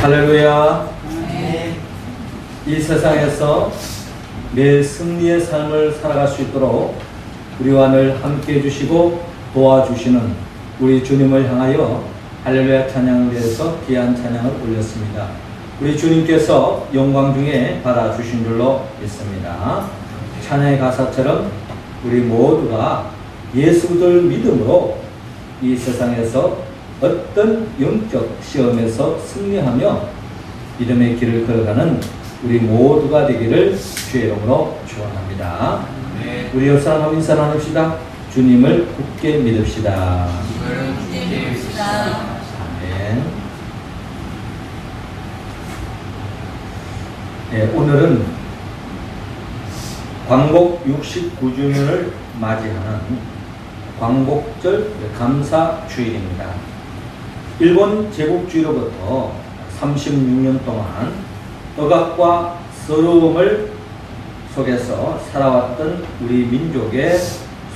할렐루야. 이 세상에서 매일 승리의 삶을 살아갈 수 있도록 우리와 늘 함께 해주시고 도와주시는 우리 주님을 향하여 할렐루야 찬양을 위해서 귀한 찬양을 올렸습니다. 우리 주님께서 영광 중에 받아주신 줄로 믿습니다. 찬양의 가사처럼 우리 모두가 예수를 믿음으로 이 세상에서 어떤 영적 시험에서 승리하며 믿음의 길을 걸어가는 우리 모두가 되기를 주의 이름으로 축원합니다. 네. 우리 옆 사람 인사 나눕시다. 주님을 굳게 믿읍시다. 아멘. 네, 오늘은 광복 69주년을 맞이하는 광복절 감사주일입니다. 일본 제국주의로부터 36년 동안 억압과 서러움을 속에서 살아왔던 우리 민족의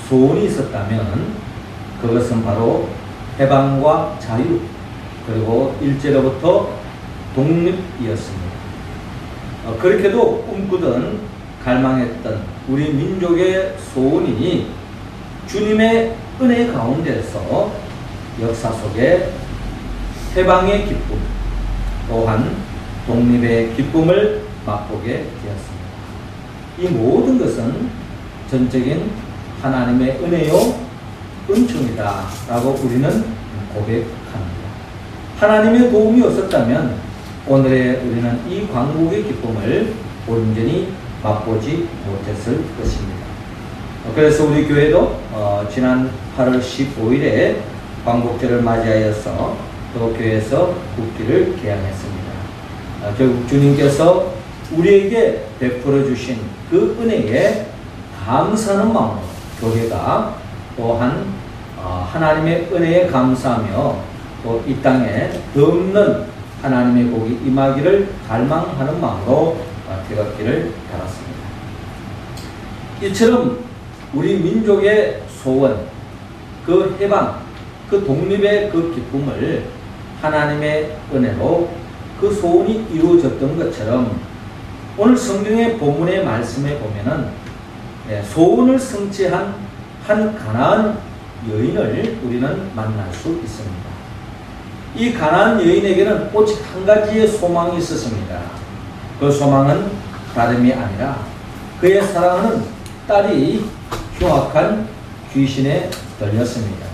소원이 있었다면 그것은 바로 해방과 자유 그리고 일제로부터 독립이었습니다. 그렇게도 꿈꾸던 갈망했던 우리 민족의 소원이 주님의 은혜 가운데서 역사 속에 해방의 기쁨 또한 독립의 기쁨을 맛보게 되었습니다. 이 모든 것은 전적인 하나님의 은혜요 은총이다 라고 우리는 고백합니다. 하나님의 도움이 없었다면 오늘의 우리는 이 광복의 기쁨을 온전히 맛보지 못했을 것입니다. 그래서 우리 교회도 지난 8월 15일에 광복절을 맞이하여서 또 교회에서 국기를 개항했습니다. 결국 주님께서 우리에게 베풀어 주신 그 은혜에 감사하는 마음으로 교회가 또한 하나님의 은혜에 감사하며 또 이 땅에 덮는 하나님의 복이 임하기를 갈망하는 마음으로 태극기를 달았습니다. 이처럼 우리 민족의 소원, 그 해방, 그 독립의 그 기쁨을 하나님의 은혜로 그 소원이 이루어졌던 것처럼 오늘 성경의 본문의 말씀에 보면은 소원을 성취한 한 가나안 여인을 우리는 만날 수 있습니다. 이 가나안 여인에게는 오직 한 가지의 소망이 있었습니다. 그 소망은 다름이 아니라 그의 사랑하는 딸이 흉악한 귀신에 들렸습니다.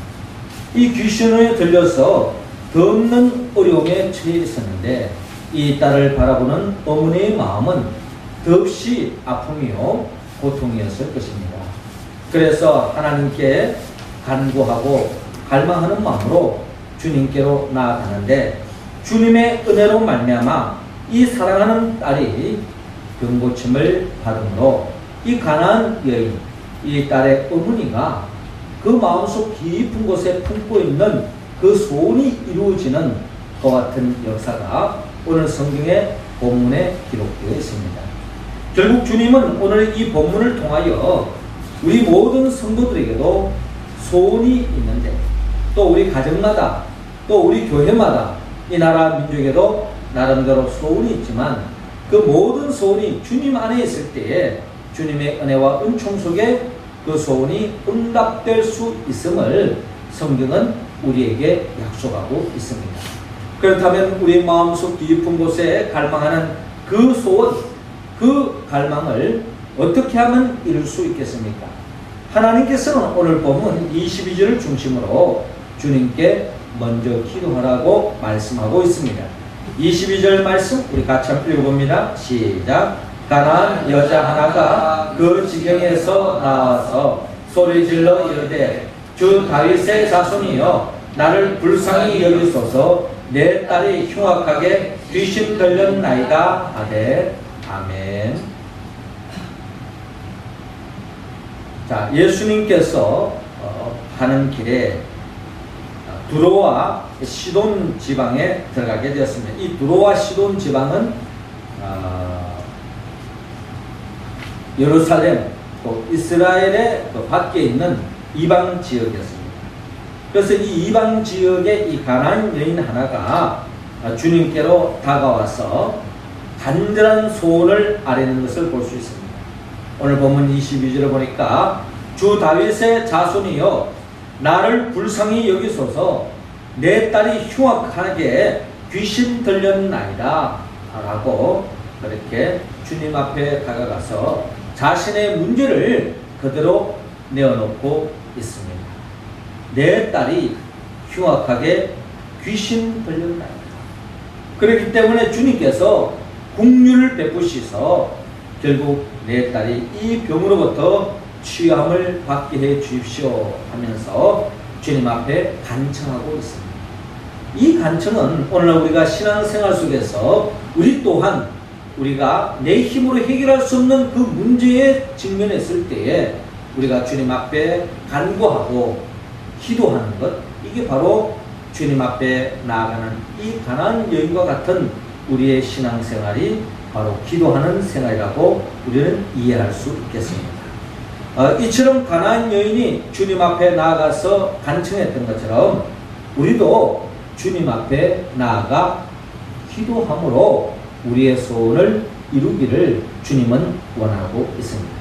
이 귀신에 들려서 덮는 어려움에 처해 있었는데 이 딸을 바라보는 어머니의 마음은 몹시 아픔이요 고통이었을 것입니다. 그래서 하나님께 간구하고 갈망하는 마음으로 주님께로 나아가는데 주님의 은혜로 말미암아 이 사랑하는 딸이 병고침을 받음으로 이 가나안 여인, 이 딸의 어머니가 그 마음속 깊은 곳에 품고 있는 그 소원이 이루어지는 그와 같은 역사가 오늘 성경의 본문에 기록되어 있습니다. 결국 주님은 오늘 이 본문을 통하여 우리 모든 성도들에게도 소원이 있는데 또 우리 가정마다 또 우리 교회마다 이 나라 민족에도 나름대로 소원이 있지만 그 모든 소원이 주님 안에 있을 때에 주님의 은혜와 은총 속에 그 소원이 응답될 수 있음을 성경은 우리에게 약속하고 있습니다. 그렇다면 우리 마음속 깊은 곳에 갈망하는 그 소원, 그 갈망을 어떻게 하면 이룰 수 있겠습니까? 하나님께서는 오늘 본문 22절을 중심으로 주님께 먼저 기도하라고 말씀하고 있습니다. 22절 말씀 우리 같이 한번 읽어봅니다. 시작. 가나안 여자 하나가 그 지경에서 나와서 소리질러 이르되 주 다윗의 자손이여 나를 불쌍히 여기소서 내 딸이 흉악하게 귀신 들렸나이다 하되 아멘. 자, 예수님께서 가는 길에 두로와 시돈 지방에 들어가게 되었습니다. 이 두로와 시돈 지방은 예루살렘 또 이스라엘의 밖에 있는 이방 지역이었습니다. 그래서 이 이방 지역의 이 가나안 여인 하나가 주님께로 다가와서 간절한 소원을 아뢰는 것을 볼 수 있습니다. 오늘 본문 22절에 보니까 주 다윗의 자손이여 나를 불쌍히 여기소서 내 딸이 흉악하게 귀신 들렸나이다 라고 그렇게 주님 앞에 다가가서 자신의 문제를 그대로 내어놓고 있습니다. 내 딸이 흉악하게 귀신 들렸나이다. 그렇기 때문에 주님께서 긍휼을 베푸시서 결국 내 딸이 이 병으로부터 취함을 받게 해 주십시오 하면서 주님 앞에 간청하고 있습니다. 이 간청은 오늘날 우리가 신앙생활 속에서 우리 또한 우리가 내 힘으로 해결할 수 없는 그 문제에 직면했을 때에 우리가 주님 앞에 간구하고 기도하는 것, 이게 바로 주님 앞에 나아가는 이 가나안 여인과 같은 우리의 신앙생활이 바로 기도하는 생활이라고 우리는 이해할 수 있겠습니다. 이처럼 가나안 여인이 주님 앞에 나아가서 간청했던 것처럼 우리도 주님 앞에 나아가 기도함으로 우리의 소원을 이루기를 주님은 원하고 있습니다.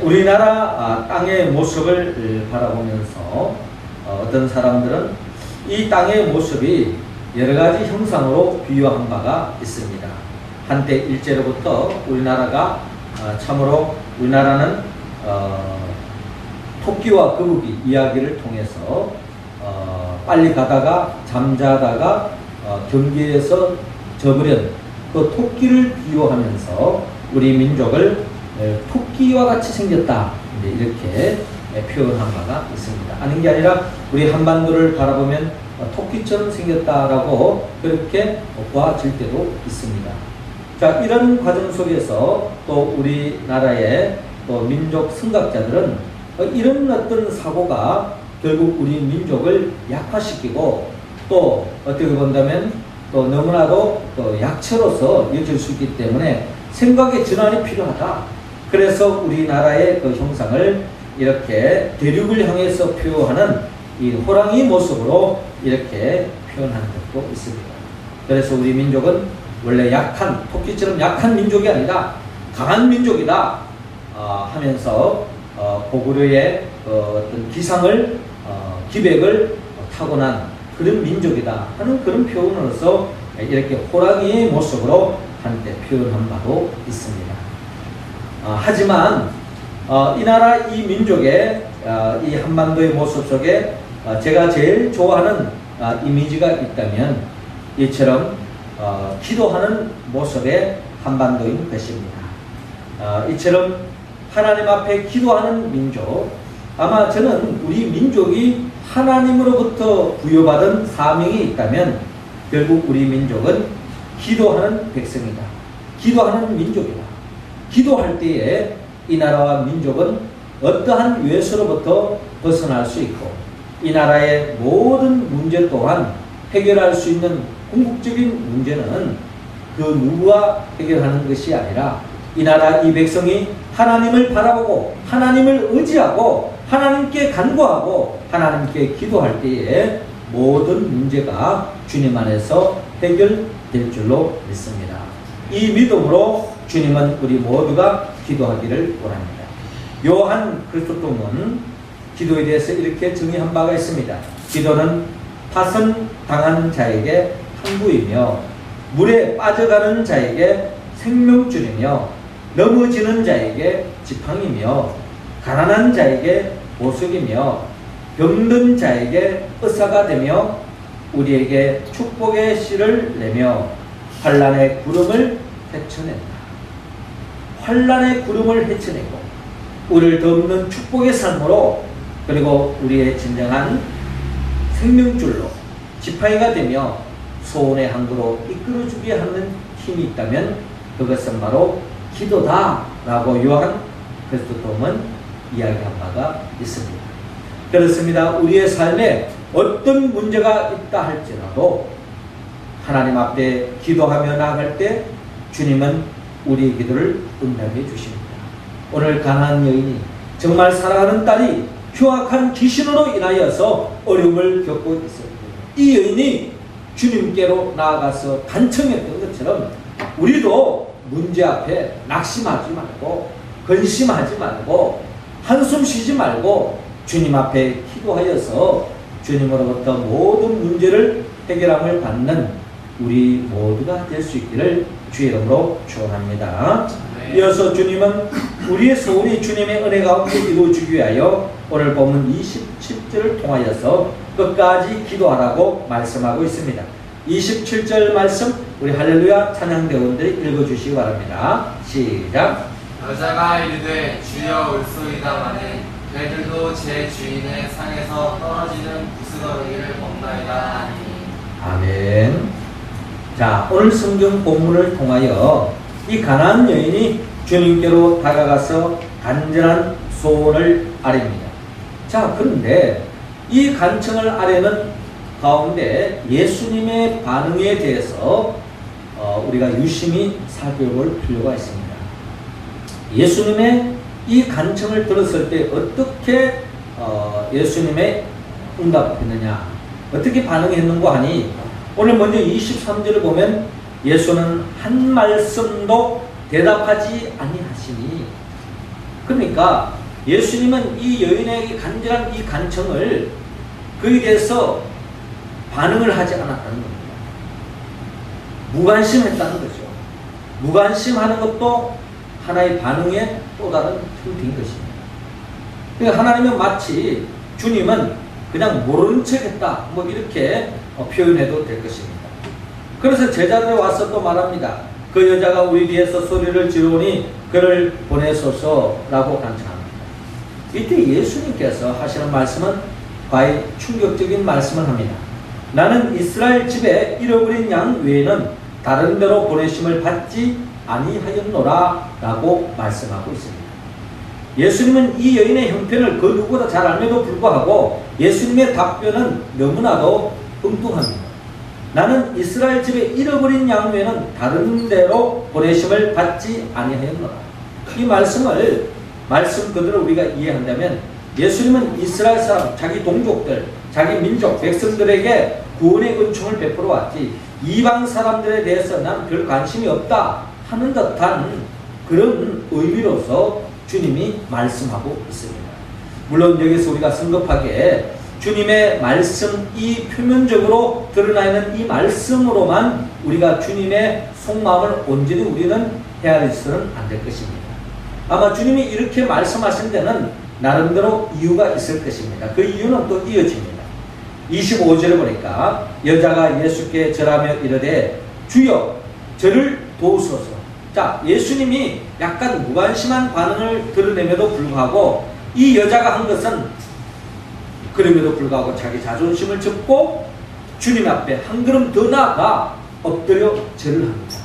우리나라 땅의 모습을 바라보면서 어떤 사람들은 이 땅의 모습이 여러 가지 형상으로 비유한 바가 있습니다. 한때 일제로부터 우리나라가 참으로 우리나라는 토끼와 거북이 이야기를 통해서 빨리 가다가 잠자다가 경계에서 저버린 그 토끼를 비유하면서 우리 민족을 토끼와 같이 생겼다 이렇게 표현한 바가 있습니다. 아닌 게 아니라 우리 한반도를 바라보면 토끼처럼 생겼다라고 그렇게 보아질 때도 있습니다. 자, 이런 과정 속에서 또 우리나라의 또 민족 선각자들은 이런 어떤 사고가 결국 우리 민족을 약화시키고 또 어떻게 본다면 또 너무나도 또 약체로서 여길 수 있기 때문에 생각의 전환이 필요하다. 그래서 우리나라의 그 형상을 이렇게 대륙을 향해서 표현하는 이 호랑이 모습으로 이렇게 표현하는 것도 있습니다. 그래서 우리 민족은 원래 약한, 토끼처럼 약한 민족이 아니라 강한 민족이다 하면서 고구려의 어떤 기상을 기백을 타고난 그런 민족이다 하는 그런 표현으로서 이렇게 호랑이의 모습으로 한때 표현한 바도 있습니다. 하지만 이 나라 이 민족의 이 한반도의 모습 속에 제가 제일 좋아하는 이미지가 있다면 이처럼 기도하는 모습의 한반도인 것입니다. 이처럼 하나님 앞에 기도하는 민족, 아마 저는 우리 민족이 하나님으로부터 부여받은 사명이 있다면 결국 우리 민족은 기도하는 백성이다. 기도하는 민족이다. 기도할 때에 이 나라와 민족은 어떠한 외소로부터 벗어날 수 있고 이 나라의 모든 문제 또한 해결할 수 있는 궁극적인 문제는 그 누구와 해결하는 것이 아니라 이 나라 이 백성이 하나님을 바라보고 하나님을 의지하고 하나님께 간구하고 하나님께 기도할 때에 모든 문제가 주님 안에서 해결될 줄로 믿습니다. 이 믿음으로 주님은 우리 모두가 기도하기를 원합니다. 요한 그리스도는 기도에 대해서 이렇게 정의한 바가 있습니다. 기도는 파선당한 자에게 항구이며 물에 빠져가는 자에게 생명줄이며 넘어지는 자에게 지팡이며 가난한 자에게 보석이며 병든 자에게 의사가 되며 우리에게 축복의 씨를 내며 환난의 구름을 헤쳐낸다. 환난의 구름을 헤쳐내고 우리를 덮는 축복의 삶으로 그리고 우리의 진정한 생명줄로 지팡이가 되며 소원의 항구로 이끌어주게 하는 힘이 있다면 그것은 바로 기도다라고 요한 그리스도는 이야기한 바가 있습니다. 그렇습니다. 우리의 삶에 어떤 문제가 있다 할지라도 하나님 앞에 기도하며 나아갈 때 주님은 우리의 기도를 응답해 주십니다. 오늘 가나안 여인이 정말 사랑하는 딸이 흉악한 귀신으로 인하여서 어려움을 겪고 있었고 이 여인이 주님께로 나아가서 간청했던 것처럼 우리도 문제 앞에 낙심하지 말고 근심하지 말고 한숨 쉬지 말고 주님 앞에 기도하여서 주님으로부터 모든 문제를 해결함을 받는 우리 모두가 될 수 있기를 주의 이름으로 축원합니다. 이어서 주님은 우리의 소원이 주님의 은혜 가운데 이루어지기 위하여 오늘 본문 27절을 통하여서 끝까지 기도하라고 말씀하고 있습니다. 27절 말씀 우리 할렐루야 찬양대원들이 읽어주시기 바랍니다. 시작. 여자가 이르되 주여 올소이다마는 그들도 제 주인의 상에서 떨어지는 부스러기를 먹나이다. 아멘. 자, 오늘 성경 본문을 통하여 이 가나안 여인이 주님께로 다가가서 간절한 소원을 아뢰입니다. 자, 그런데 이 간청을 아뢰는 가운데 예수님의 반응에 대해서 우리가 유심히 살펴볼 필요가 있습니다. 예수님의 이 간청을 들었을 때 어떻게 예수님의 응답했느냐, 어떻게 반응했는가 하니 오늘 먼저 23절을 보면 예수는 한 말씀도 대답하지 아니하시니, 그러니까 예수님은 이 여인에게 간절한 이 간청을 그에 대해서 반응을 하지 않았다는 겁니다. 무관심했다는 거죠. 무관심하는 것도 하나의 반응의 또 다른 형태인 것입니다. 그러니까 하나님은 마치 주님은 그냥 모르는 척 했다, 뭐 이렇게 표현해도 될 것입니다. 그래서 제자들이 와서 또 말합니다. 그 여자가 우리 뒤에서 소리를 지르니 그를 보내소서라고 간청합니다. 이때 예수님께서 하시는 말씀은 과히 충격적인 말씀을 합니다. 나는 이스라엘 집에 잃어버린 양 외에는 다른 데로 보내심을 받지 아니하였노라 라고 말씀하고 있습니다. 예수님은 이 여인의 형편을 그 누구보다 잘 알면도 불구하고 예수님의 답변은 너무나도 엉뚱합니다. 나는 이스라엘 집에 잃어버린 양 외에는 다른 데로 보내심을 받지 아니하였노라. 이 말씀을 말씀 그대로 우리가 이해한다면 예수님은 이스라엘 사람, 자기 동족들, 자기 민족, 백성들에게 구원의 은총을 베풀어 왔지 이방 사람들에 대해서 난 별 관심이 없다 하는 듯한 그런 의미로서 주님이 말씀하고 있습니다. 물론 여기서 우리가 성급하게 주님의 말씀, 이 표면적으로 드러나 있는 이 말씀으로만 우리가 주님의 속마음을 온전히 우리는 헤아리서는 안 될 것입니다. 아마 주님이 이렇게 말씀하신 데는 나름대로 이유가 있을 것입니다. 그 이유는 또 이어집니다. 25절에 보니까 여자가 예수께 절하며 이르되 주여 저를 도우소서. 자, 예수님이 약간 무관심한 반응을 드러내며도 불구하고 이 여자가 한 것은 그럼에도 불구하고 자기 자존심을 접고 주님 앞에 한 걸음 더 나아가 엎드려 절을 합니다.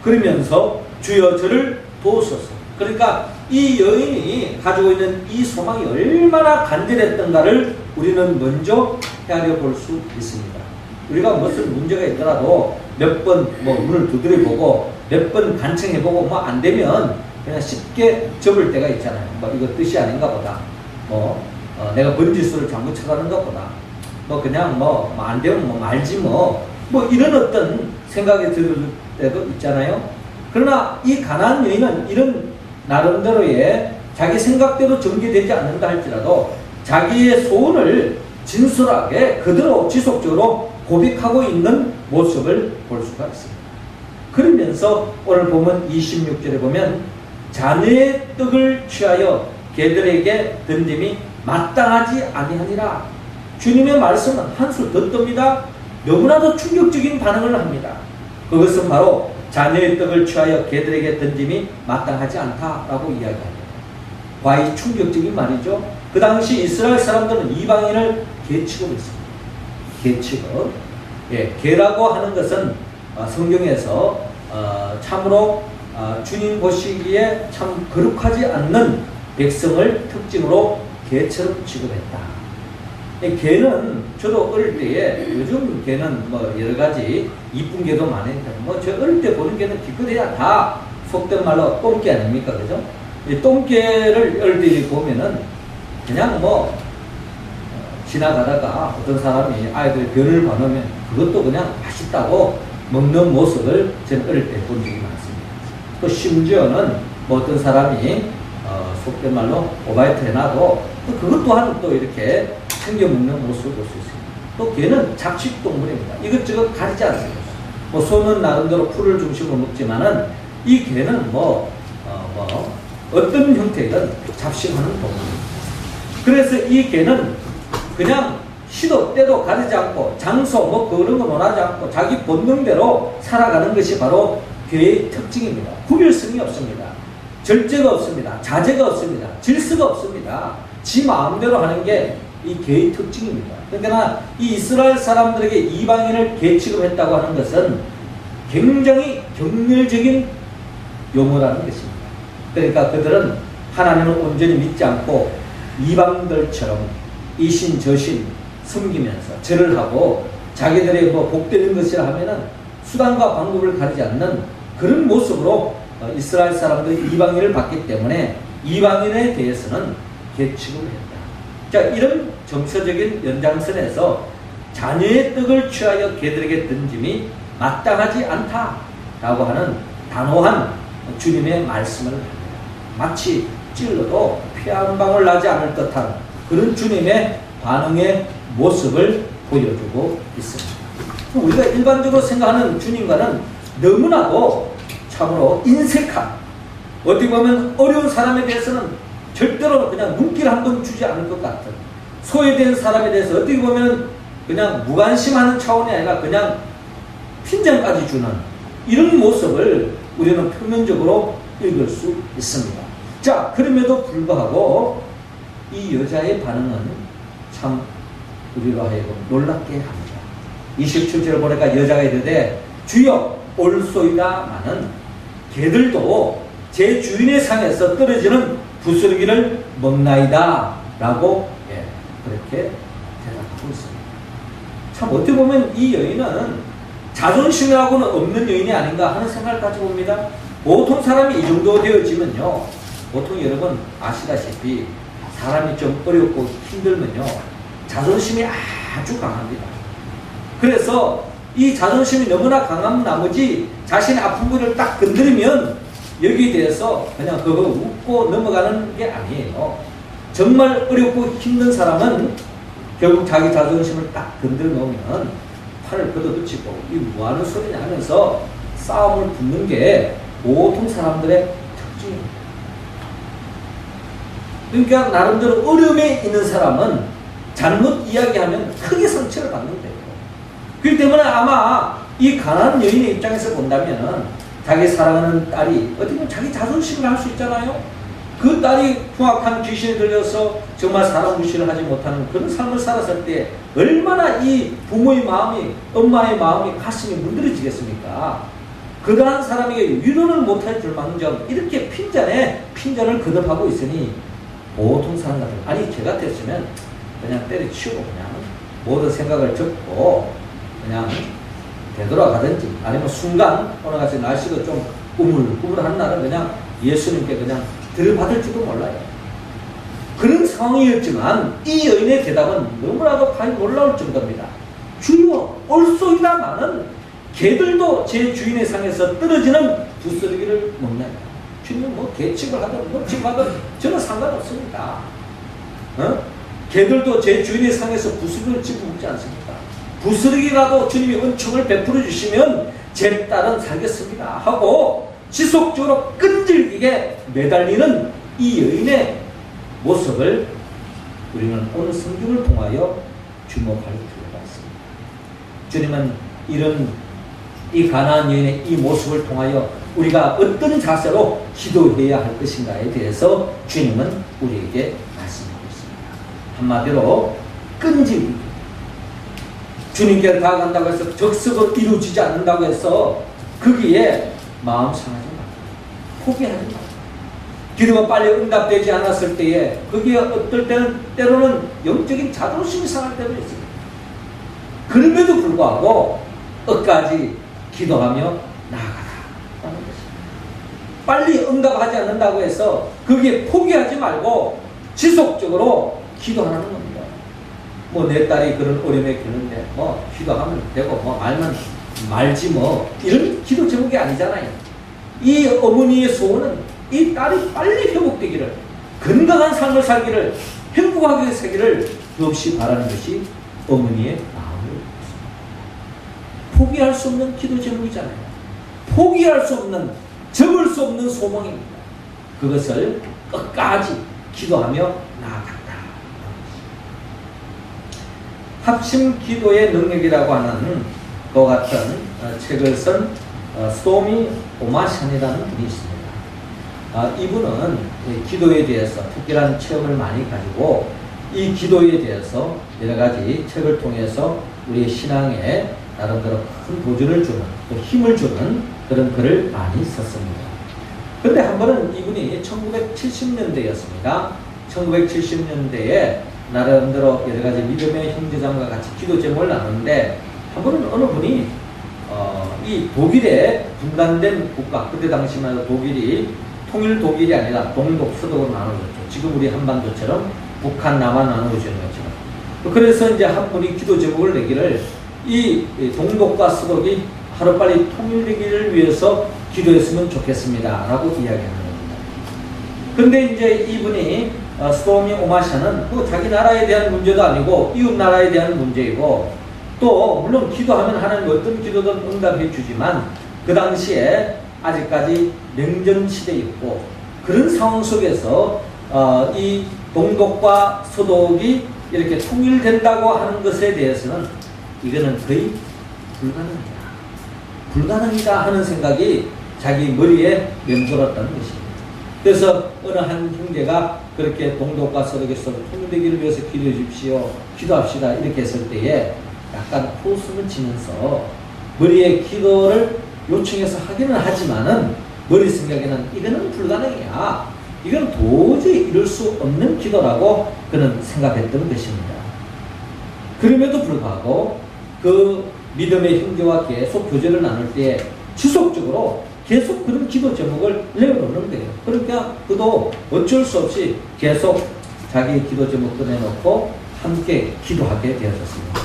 그러면서 주여 저를 도우소서. 그러니까 이 여인이 가지고 있는 이 소망이 얼마나 간절했던가를 우리는 먼저 헤아려 볼 수 있습니다. 우리가 무슨 문제가 있더라도 몇 번 문을 두드려보고 몇 번 간청해보고 뭐 안 되면 그냥 쉽게 접을 때가 있잖아요. 이거 뜻이 아닌가 보다. 내가 번지수를 잘못 쳐가는 것보다 그냥 안 되면 말지 이런 어떤 생각이 들 때도 있잖아요. 그러나 이 가나안 여인은 이런 나름대로의 자기 생각대로 전개되지 않는다 할지라도 자기의 소원을 진솔하게 그대로 지속적으로 고백하고 있는 모습을 볼 수가 있습니다. 그러면서 오늘 보면 26절에 보면 자녀의 떡을 취하여 개들에게 던짐이 마땅하지 아니하니라. 주님의 말씀은 한술 더 뜹니다. 너무나도 충격적인 반응을 합니다. 그것은 바로 자녀의 떡을 취하여 개들에게 던짐이 마땅하지 않다라고 이야기합니다. 과히 충격적인 말이죠. 그 당시 이스라엘 사람들은 이방인을 개취급했습니다. 개취급. 개라고 하는 것은 성경에서 참으로 주님 보시기에 참 거룩하지 않는 백성을 특징으로 개처럼 취급했다. 개는 저도 어릴 때에 요즘 개는 여러 가지 이쁜 개도 많으니까 저 어릴 때 보는 개는 기껏해야 다 속된 말로 똥개 아닙니까, 그죠? 이 똥개를 어릴 때 보면은 그냥 지나가다가 어떤 사람이 아이들 변을 봐놓으면 그것도 그냥 맛있다고 먹는 모습을 저는 어릴 때 본 적이 많습니다. 또 심지어는 뭐 어떤 사람이 속된 말로 오바이트 해놔도 또 그것 또한 또 이렇게 챙겨 먹는 모습을 볼 수 있습니다. 또 개는 잡식동물입니다. 이것저것 가리지 않습니다. 뭐 소는 나름대로 풀을 중심으로 먹지만은 이 개는 어떤 형태든 잡식하는 동물입니다. 그래서 이 개는 그냥 시도 때도 가리지 않고 장소 뭐 그런 거 논하지 않고 자기 본능대로 살아가는 것이 바로 개의 특징입니다. 구별성이 없습니다. 절제가 없습니다. 자제가 없습니다. 질서가 없습니다. 지 마음대로 하는 게 이 개의 특징입니다. 그러니까 이 이스라엘 사람들에게 이방인을 개 취급했다고 하는 것은 굉장히 경멸적인 용어라는 것입니다. 그러니까 그들은 하나님을 온전히 믿지 않고 이방들처럼 이신 저신 섬기면서 절을 하고 자기들의 뭐 복되는 것이라 하면은 수단과 방법을 가리지 않는 그런 모습으로 이스라엘 사람들이 이방인을 받기 때문에 이방인에 대해서는 개 취급을 했다. 자, 이런 정서적인 연장선에서 자녀의 떡을 취하여 개들에게 던짐이 마땅하지 않다라고 하는 단호한 주님의 말씀을 합니다. 마치 찔러도 피 한 방울 나지 않을 듯한 그런 주님의 반응의 모습을 보여주고 있습니다. 우리가 일반적으로 생각하는 주님과는 너무나도 참으로 인색한, 어떻게 보면 어려운 사람에 대해서는 절대로 그냥 눈길 한 번 주지 않을 것 같은, 소외된 사람에 대해서 어떻게 보면 그냥 무관심하는 차원이 아니라 그냥 핀잔까지 주는 이런 모습을 우리는 표면적으로 읽을 수 있습니다. 자, 그럼에도 불구하고 이 여자의 반응은 참 우리로 하여금 놀랍게 합니다. 27절 보니까 여자가 이르되 주여 올소이다마는 개들도 제 주인의 상에서 떨어지는 부스러기를 먹나이다 라고 그렇게 대답하고 있습니다. 참 어떻게 보면 이 여인은 자존심이라고는 없는 여인이 아닌가 하는 생각을 가지고 봅니다. 보통 사람이 이 정도 되어지면요, 보통 여러분 아시다시피 사람이 좀 어렵고 힘들면요 자존심이 아주 강합니다. 그래서 이 자존심이 너무나 강한 나머지 자신의 아픈 부분을 딱 건드리면 여기에 대해서 그냥 그거 웃고 넘어가는 게 아니에요. 정말 어렵고 힘든 사람은 결국 자기 자존심을 딱 건드려 놓으면 팔을 걷어붙이고 이 뭐하는 소리냐 하면서 싸움을 붙는 게 보통 사람들의 특징입니다. 그러니까 나름대로 어려움에 있는 사람은 잘못 이야기하면 크게 상처를 받는 거예요. 그렇기 때문에 아마 이 가난한 여인의 입장에서 본다면은 자기 사랑하는 딸이 어떻게 보면 자기 자존심을 할 수 있잖아요. 그 딸이 흉악한 귀신에 들려서 정말 사람 무시를 하지 못하는 그런 삶을 살았을 때 얼마나 이 부모의 마음이, 엄마의 마음이, 가슴이 문드러지겠습니까? 그러한 사람에게 위로를 못할 줄망정 이렇게 핀잔을 거듭하고 있으니 보통 사람 같은, 아니 저 같았으면 그냥 때려치우고 그냥 모든 생각을 접고 그냥 되돌아가든지, 아니면 순간 오늘같이 날씨도 좀 우물우물한 날은 그냥 예수님께 그냥 들받을지도 몰라요. 그런 상황이었지만 이 여인의 대답은 너무나도 놀라울 정도입니다. 주여 올소이다마는 개들도 제 주인의 상에서 떨어지는 부스러기를 먹나요? 주님 뭐 개칙을 하든 뭐 칙하든 저는 상관없습니다. 개들도 제 주인의 상에서 부스러기를 집어먹지 않습니까? 부스러기라도 주님이 은총을 베풀어 주시면 제 딸은 살겠습니다 하고 지속적으로 끈질기게 매달리는 이 여인의 모습을 우리는 오늘 성경을 통하여 주목할 필요가 있습니다. 주님은 이런 이 가난한 여인의 이 모습을 통하여 우리가 어떤 자세로 기도해야 할 것인가에 대해서 주님은 우리에게 말씀하고 있습니다. 한마디로 끈질기게 주님께 다가간다고 해서 적석을 이루어지지 않는다고 해서 거기에 마음 상하지 말고 포기하지 말고 기도가 빨리 응답되지 않았을 때에 거기에 어떨 때는 때로는 영적인 자존심이 상할 때도 있습니다. 그럼에도 불구하고 끝까지 기도하며 나아가라 하는 것입니다. 빨리 응답하지 않는다고 해서 거기에 포기하지 말고 지속적으로 기도하는 겁니다. 뭐 내 딸이 그런 어려움에 겪는데 뭐 기도하면 되고 뭐 말만 말지 뭐 이런 기도 제목이 아니잖아요. 이 어머니의 소원은 이 딸이 빨리 회복되기를, 건강한 삶을 살기를, 행복하게 살기를 없이 바라는 것이 어머니의 마음을 포기할 수 없는 기도 제목이잖아요. 포기할 수 없는, 접을 수 없는 소망입니다. 그것을 끝까지 기도하며 나아간다. 합심 기도의 능력이라고 하는 그와 같은 책을 쓴 스토미 오마샨이라는 분이 있습니다. 이분은 기도에 대해서 특별한 체험을 많이 가지고 이 기도에 대해서 여러 가지 책을 통해서 우리의 신앙에 나름대로 큰 도전을 주는, 또 힘을 주는 그런 글을 많이 썼습니다. 그런데 한 번은 이분이 1970년대였습니다. 1970년대에 나름대로 여러 가지 믿음의 형제자매와 같이 기도 제목을 나누는데, 한 번은 어느 분이 이 독일의 분단된 국가, 그때 당시만 해도 독일이 통일 독일이 아니라 동독, 서독으로 나눠졌죠. 지금 우리 한반도처럼 북한, 남한 나눠지는 것처럼. 그래서 이제 한 분이 기도 제목을 내기를, 이 동독과 서독이 하루빨리 통일되기를 위해서 기도했으면 좋겠습니다 라고 이야기하는 겁니다. 근데 이제 이분이 스토미 오마샤는 그 자기 나라에 대한 문제도 아니고 이웃 나라에 대한 문제이고, 또 물론 기도하면 하나님 어떤 기도든 응답해 주지만 그 당시에 아직까지 냉전 시대였고, 그런 상황 속에서 이 동독과 서독이 이렇게 통일된다고 하는 것에 대해서는 이거는 거의 불가능이다 하는 생각이 자기 머리에 맴돌았다는 것입니다. 그래서 어느 한 형제가 그렇게 동독과 서독에서 통일되기를 위해서 기도해 주십시오, 기도합시다 이렇게 했을 때에 약간 호흡을 치면서 머리에 기도를 요청해서 하기는 하지만은 머리 생각에는 이거는 불가능이야, 이건 도저히 이룰 수 없는 기도라고 그는 생각했던 것입니다. 그럼에도 불구하고 그 믿음의 형제와 계속 교제를 나눌 때 지속적으로 계속 그런 기도 제목을 내놓는 거예요. 그러니까 그도 어쩔 수 없이 계속 자기 기도 제목 꺼내놓고 함께 기도하게 되어졌습니다.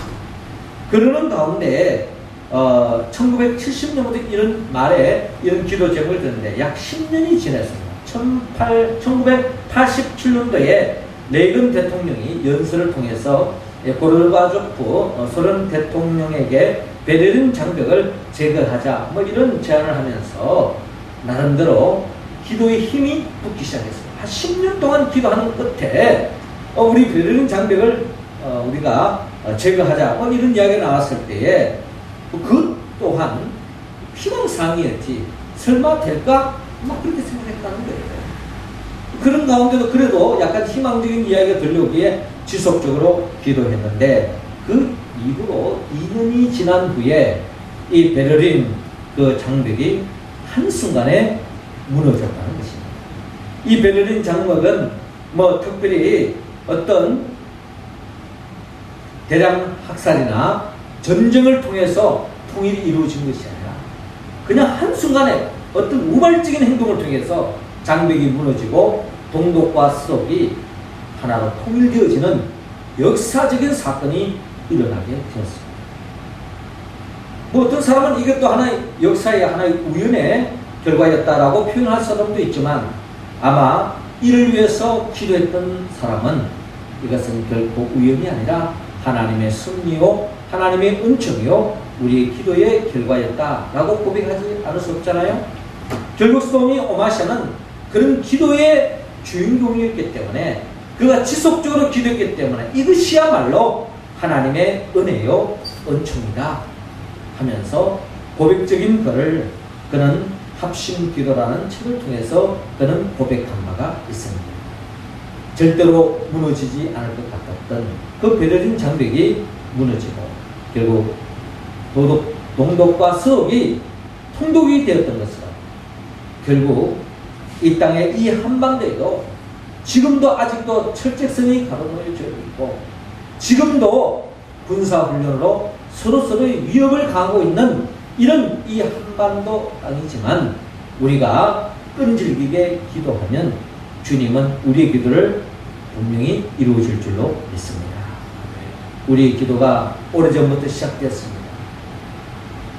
그러는 가운데 1970년부터 이런 말에 이런 기도 제목을 듣는데 약 10년이 지났습니다. 1987년도에 레이건 대통령이 연설을 통해서 고르바초프 소련 대통령에게 베를린 장벽을 제거하자 뭐 이런 제안을 하면서 나름대로 기도의 힘이 붙기 시작했습니다. 한 10년 동안 기도하는 끝에 우리 베를린 장벽을 우리가 제거하자 뭐 이런 이야기가 나왔을 때에 그 또한 희망사항이었지 설마 될까? 막 그렇게 생각했다는 거예요. 그런 가운데도 그래도 약간 희망적인 이야기가 들려오기에 지속적으로 기도했는데, 그 이후로 2년이 지난 후에 이 베를린 그 장벽이 한순간에 무너졌다는 것입니다. 이 베를린 장벽은 뭐 특별히 어떤 대량 학살이나 전쟁을 통해서 통일이 이루어진 것이 아니라 그냥 한순간에 어떤 우발적인 행동을 통해서 장벽이 무너지고 동독과 서독이 하나로 통일되어지는 역사적인 사건이 일어나게 되었습니다. 뭐 어떤 사람은 이것도 하나의 역사의 하나의 우연의 결과였다라고 표현할 사람도 있지만, 아마 이를 위해서 기도했던 사람은 이것은 결코 우연이 아니라 하나님의 섭리요, 하나님의 은총이요, 우리의 기도의 결과였다라고 고백하지 않을 수 없잖아요. 결국 스토미 오마샤는 그런 기도의 주인공이었기 때문에, 그가 지속적으로 기도했기 때문에 이것이야말로 하나님의 은혜요, 은총이다 하면서 고백적인 글을 그는 합심기도라는 책을 통해서 그는 고백한 바가 있습니다. 절대로 무너지지 않을 것 같았던 그 베를린 장벽이 무너지고 결국 동독과 서독이 통독이 되었던 것처럼 결국 이 땅의 이 한반도에도 지금도 아직도 철책선이 가로놓여져 있고 지금도 군사훈련으로 서로서로의 위협을 가하고 있는 이런 이 한반도 땅이지만, 우리가 끈질기게 기도하면 주님은 우리의 기도를 분명히 이루어질 줄로 믿습니다. 우리 기도가 오래전부터 시작됐습니다.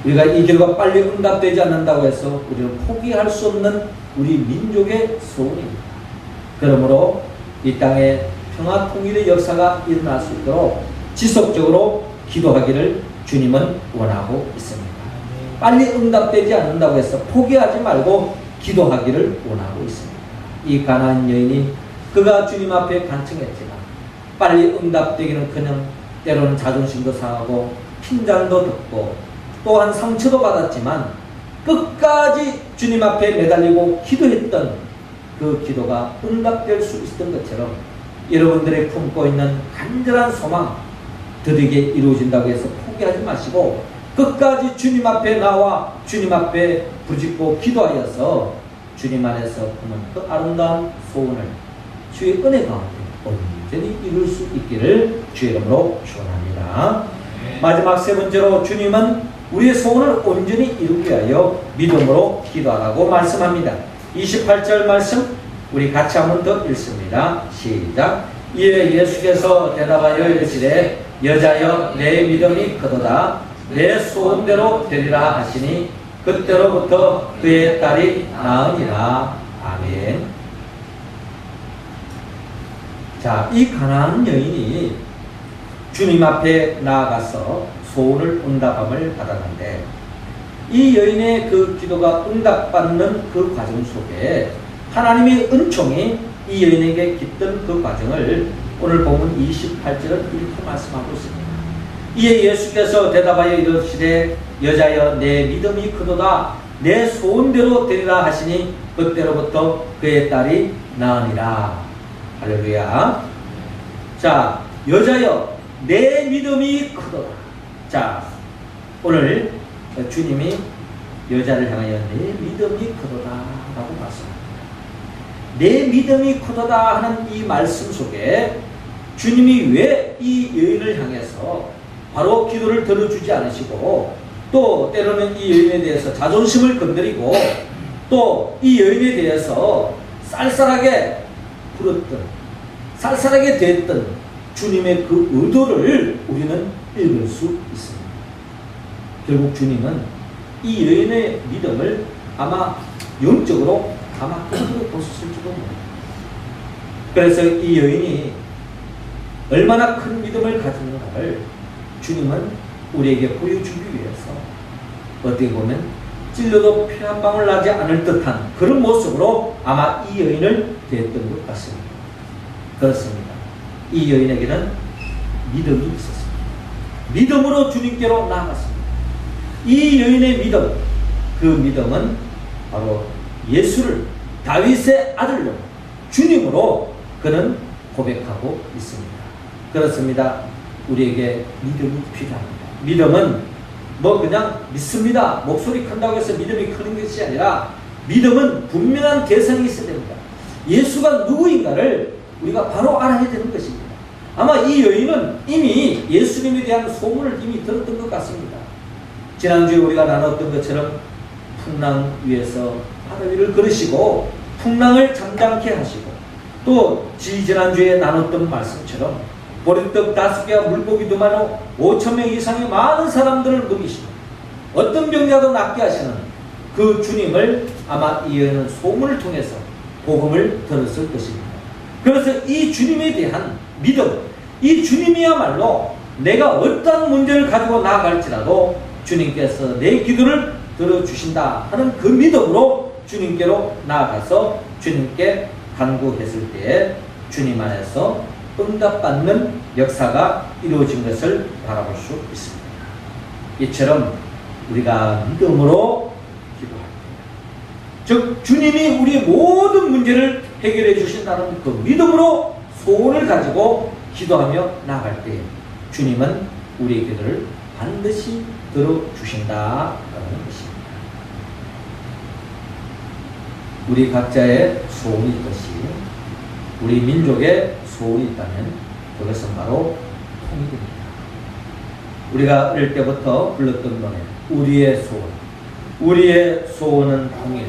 우리가 이 기도가 빨리 응답되지 않는다고 해서 우리는 포기할 수 없는 우리 민족의 소원입니다. 그러므로 이 땅에 평화 통일의 역사가 일어날 수 있도록 지속적으로 기도하기를 주님은 원하고 있습니다. 빨리 응답되지 않는다고 해서 포기하지 말고 기도하기를 원하고 있습니다. 이 가나안 여인이 그가 주님 앞에 간청했지만 빨리 응답되기는커녕 때로는 자존심도 상하고 핀잔도 듣고 또한 상처도 받았지만 끝까지 주님 앞에 매달리고 기도했던 그 기도가 응답될 수 있었던 것처럼 여러분들의 품고 있는 간절한 소망 드디게 이루어진다고 해서 포기하지 마시고 끝까지 주님 앞에 나와 주님 앞에 부르짖고 기도하여서 주님 안에서 품은 그 아름다운 소원을 주의 은혜 가운데 온전히 이룰 수 있기를 주의 이름으로 축원합니다. 마지막 세 번째로 주님은 우리의 소원을 온전히 이루기 위하여 믿음으로 기도하라고 말씀합니다. 28절 말씀 우리 같이 한번 더 읽습니다. 시작. 이에 예수께서 대답하여 이르시되 여자여 내 믿음이 크도다 내 소원대로 되리라 하시니 그때로부터 그의 딸이 나으니라. 아멘. 자, 이 가나안 여인이 주님 앞에 나아가서 소원을 응답함을 받았는데 이 여인의 그 기도가 응답받는 그 과정 속에 하나님의 은총이 이 여인에게 깃든 그 과정을 오늘 보면 28절은 이렇게 말씀하고 있습니다. 이에 예수께서 대답하여 이르시되 여자여 내 믿음이 크도다 내 소원대로 되리라 하시니 그때로부터 그의 딸이 나으니라. 할렐루야. 자, 여자여 내 믿음이 크도다. 자, 오늘 주님이 여자를 향하여 내 믿음이 크도다 라고 말씀합니다. 내 믿음이 크도다 하는 이 말씀 속에 주님이 왜 이 여인을 향해서 바로 기도를 들어주지 않으시고 또 때로는 이 여인에 대해서 자존심을 건드리고 또 이 여인에 대해서 쌀쌀하게 굴었던 쌀쌀하게 됐던 주님의 그 의도를 우리는 읽을 수 있습니다. 결국 주님은 이 여인의 믿음을 아마 영적으로 아마 끝으로 보셨을지도 모릅니다. 그래서 이 여인이 얼마나 큰 믿음을 가지는가를 주님은 우리에게 보여주기 위해서 어떻게 보면 찔려도 피 한 방울 나지 않을 듯한 그런 모습으로 아마 이 여인을 대했던 것 같습니다. 그렇습니다. 이 여인에게는 믿음이 있었습니다. 믿음으로 주님께로 나아갔습니다. 이 여인의 믿음, 그 믿음은 바로 예수를 다윗의 아들로 주님으로 그는 고백하고 있습니다. 그렇습니다. 우리에게 믿음이 필요합니다. 믿음은 뭐 그냥 믿습니다. 목소리 큰다고 해서 믿음이 크는 것이 아니라 믿음은 분명한 대상이 있어야 됩니다. 예수가 누구인가를 우리가 바로 알아야 되는 것입니다. 아마 이 여인은 이미 예수님에 대한 소문을 이미 들었던 것 같습니다. 지난주에 우리가 나눴던 것처럼 풍랑 위에서 바다 위를 걸으시고 풍랑을 잠잠케 하시고 또 지난주에 나눴던 말씀처럼 보리떡 5개와 물고기 2마리 5,000명 이상의 많은 사람들을 먹이시고 어떤 병자도 낫게 하시는 그 주님을 아마 이 여인은 소문을 통해서 복음을 들었을 것입니다. 그래서 이 주님에 대한 믿음, 이 주님이야말로 내가 어떤 문제를 가지고 나아갈지라도 주님께서 내 기도를 들어주신다 하는 그 믿음으로 주님께로 나아가서 주님께 간구했을 때에 주님 안에서 응답받는 역사가 이루어진 것을 바라볼 수 있습니다. 이처럼 우리가 믿음으로 기도합니다. 즉 주님이 우리의 모든 문제를 해결해 주신다는 그 믿음으로 소원을 가지고 기도하며 나아갈 때 주님은 우리의 기도를 반드시 들어주신다라는 것입니다. 우리 각자의 소원이 있듯이 우리 민족의 소원이 있다면 그것은 바로 통일입니다. 우리가 어릴 때부터 불렀던 노래 우리의 소원, 우리의 소원은 통일,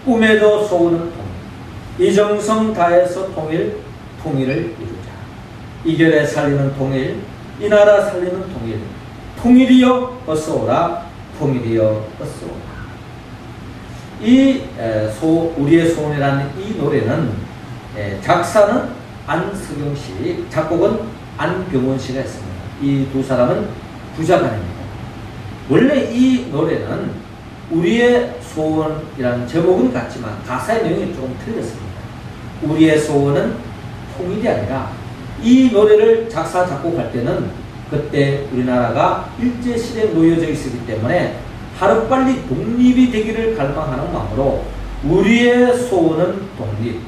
꿈에도 소원은 통일, 이정성 다해서 통일, 통일을 이루자. 이결에 살리는 통일, 이 나라 살리는 통일, 통일이여 어서 오라, 통일이여 어서 오라. 우리의 소원이라는 이 노래는 작사는 안석영 씨, 작곡은 안병원 씨가 했습니다. 이 두 사람은 부자간입니다. 원래 이 노래는 우리의 소원이라는 제목은 같지만 가사의 내용이 조금 틀렸습니다. 우리의 소원은 통일이 아니라 이 노래를 작사 작곡할 때는 그때 우리나라가 일제시대에 놓여져 있었기 때문에 하루빨리 독립이 되기를 갈망하는 마음으로 우리의 소원은 독립,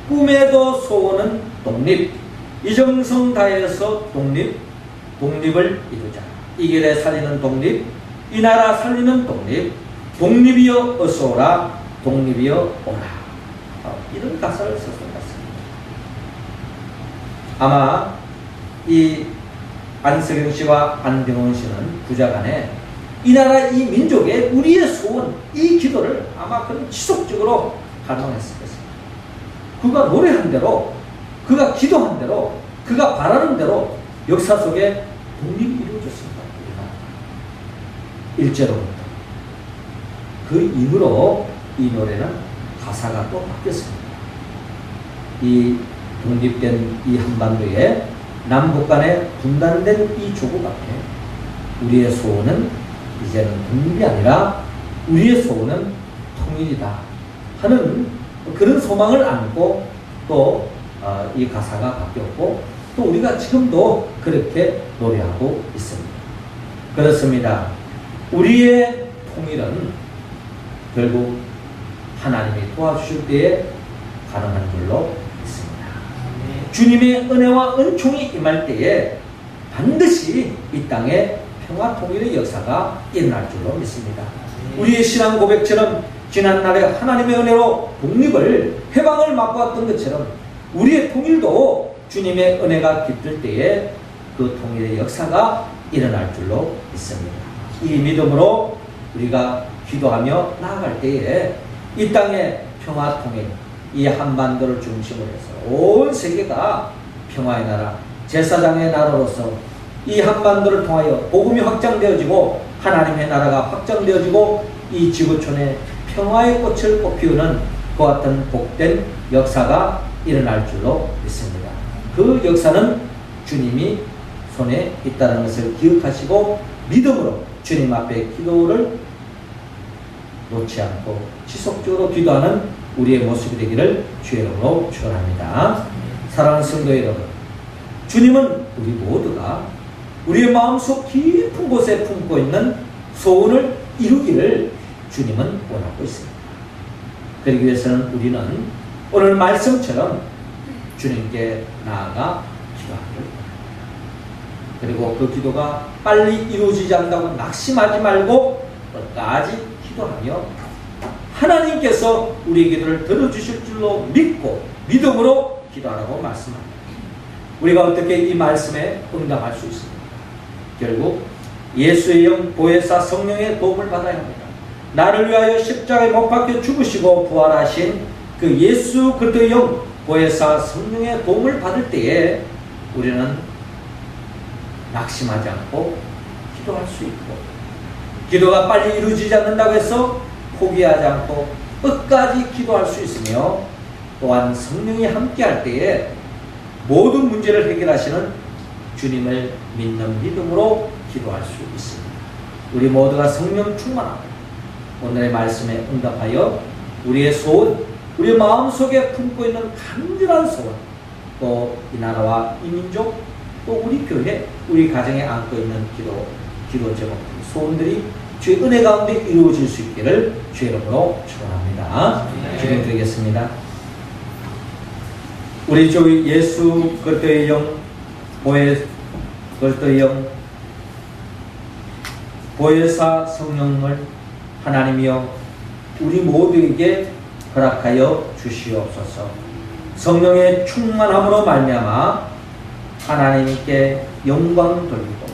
꿈에도 소원은 독립, 이정성 다해서 독립을 이루자. 이 길에 살리는 독립, 이 나라 살리는 독립, 독립이여 어서 오라, 독립이여 오라. 이런 가사를 썼던 것 같습니다. 아마 이 안석영 씨와 안병원 씨는 부자간에 이 나라 이 민족의 우리의 소원, 이 기도를 아마 그런 지속적으로 갈망했을 것입니다. 그가 노래한 대로, 그가 기도한 대로, 그가 바라는 대로 역사 속에 독립이 이루어졌습니다. 일제로부터. 그 이후로 이 노래는 가사가 또 바뀌었습니다. 이 독립된 이 한반도에 남북 간에 분단된 이 조국 앞에 우리의 소원은 이제는 독립이 아니라 우리의 소원은 통일이다 하는 그런 소망을 안고 또 이 가사가 바뀌었고 또 우리가 지금도 그렇게 노래하고 있습니다. 그렇습니다. 우리의 통일은 결국 하나님이 도와주실 때에 가능한 줄로 믿습니다. 주님의 은혜와 은총이 임할 때에 반드시 이 땅에 평화 통일의 역사가 일어날 줄로 믿습니다. 우리의 신앙 고백처럼 지난날에 하나님의 은혜로 독립을, 해방을 맛보았던 것처럼 우리의 통일도 주님의 은혜가 깃들 때에 그 통일의 역사가 일어날 줄로 믿습니다. 이 믿음으로 우리가 기도하며 나아갈 때에 이 땅의 평화 통일, 이 한반도를 중심으로 해서 온 세계가 평화의 나라, 제사장의 나라로서 이 한반도를 통하여 복음이 확장되어지고 하나님의 나라가 확장되어지고 이 지구촌에 평화의 꽃을 꽃피우는 그와 같은 복된 역사가 일어날 줄로 믿습니다. 그 역사는 주님이 손에 있다는 것을 기억하시고 믿음으로 주님 앞에 기도를 놓지 않고 지속적으로 기도하는 우리의 모습이 되기를 주의 이름으로 축원합니다. 사랑하는 성도 여러분, 주님은 우리 모두가 우리의 마음속 깊은 곳에 품고 있는 소원을 이루기를 주님은 원하고 있습니다. 그러기 위해서는 우리는 오늘 말씀처럼 주님께 나아가 기도하기를 원합니다. 그리고 그 기도가 빨리 이루어지지 않는다고 낙심하지 말고 끝까지 기도하며 하나님께서 우리의 기도를 들어주실 줄로 믿고 믿음으로 기도하라고 말씀합니다. 우리가 어떻게 이 말씀에 응답할 수 있습니까? 결국 예수의 영 보혜사 성령의 도움을 받아야 합니다. 나를 위하여 십자가에 못 박혀 죽으시고 부활하신 그 예수 그리스도의 영 보혜사 성령의 도움을 받을 때에 우리는 낙심하지 않고 기도할 수 있고, 기도가 빨리 이루어지지 않는다고 해서 포기하지 않고 끝까지 기도할 수 있으며, 또한 성령이 함께할 때에 모든 문제를 해결하시는 주님을 믿는 믿음으로 기도할 수 있습니다. 우리 모두가 성령 충만하고 오늘의 말씀에 응답하여 우리의 소원, 우리 마음속에 품고 있는 간절한 소원, 또 이 나라와 이 민족, 또 우리 교회, 우리 가정에 안고 있는 기도 제목, 소원들이 주의 은혜 가운데 이루어질 수 있기를 주의 이름으로 축원합니다. 기도드리겠습니다. 우리 주 예수 그리스도의 영, 그리스도의 영, 보혜사 성령을 하나님이여 우리 모두에게 허락하여 주시옵소서. 성령의 충만함으로 말미암아 하나님께 영광 돌리고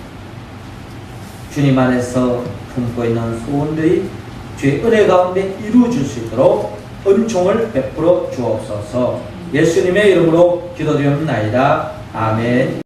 주님 안에서 품고 있는 소원들이 주의 은혜 가운데 이루어질 수 있도록 은총을 베풀어 주옵소서. 예수님의 이름으로 기도드리옵나이다. 아멘.